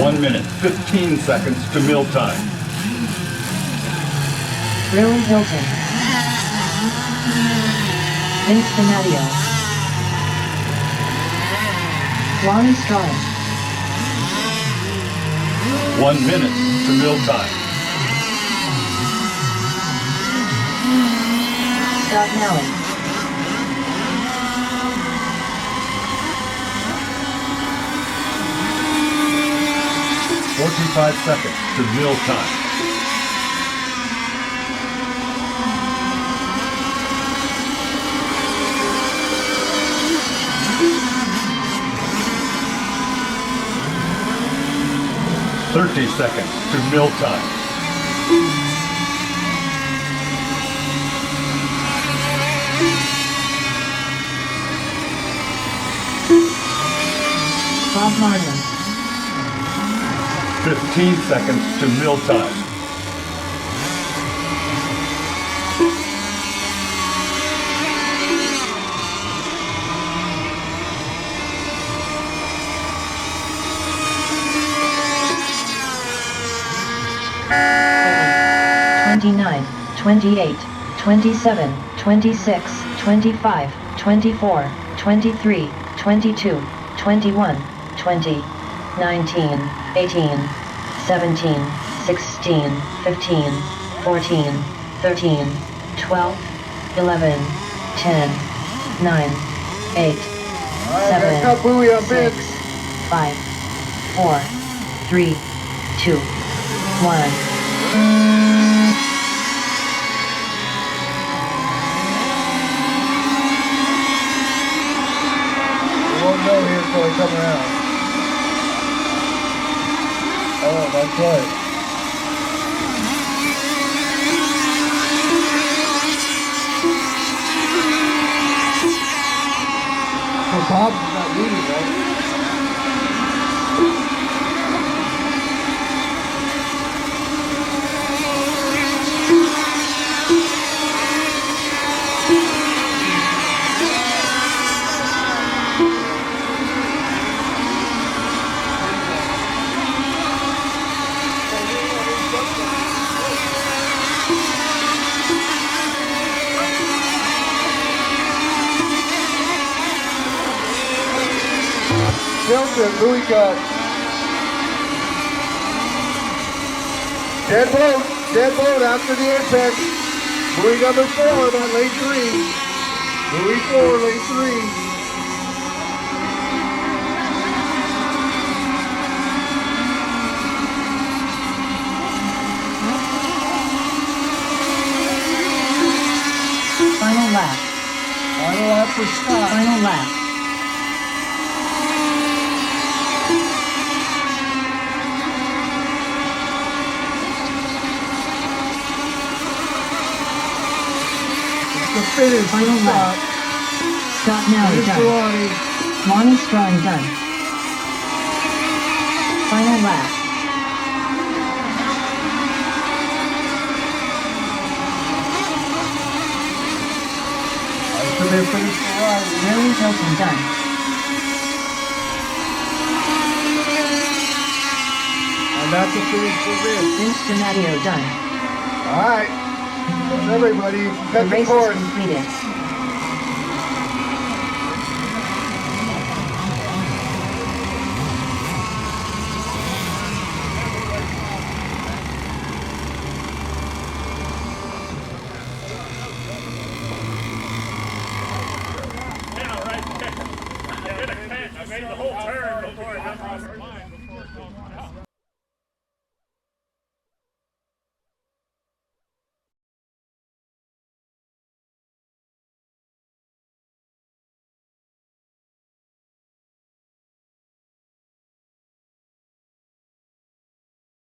1 minute, 15 seconds to meal time. Really Hilton. Vince Donadio. Lonnie Strong. 1 minute to meal time. Scott Mallon. Forty-five seconds to meal time. Thirty seconds to meal time. Bob Martin. 15 seconds to meal time. $29, $28, $27, $26, $25, $24, $23, $22, $21, $20, $19, $18, $17, $16, $15, $14, $13, $12, $11, $10, $9, $8, $7, $6, $5, $4, $3, $2, $1. Won't go here until I come around. Oh, that's right. So Bob's not leading, right? Hilton, who we got? Dead boat after the apex. Buoy number 4 on lane 3. Buoy 4, lane 3. Final lap. Final lap for Scott. Final lap. The finish. Final lap. Scott Mallon done. Lonnie Strong done. Final lap. So they finished the ride. Really Hilton done. And that's a finish for Vince. Vince Donadio done. All right. Everybody, The cut the race is cord. completed. Yeah, right there. I made the whole turn before I got my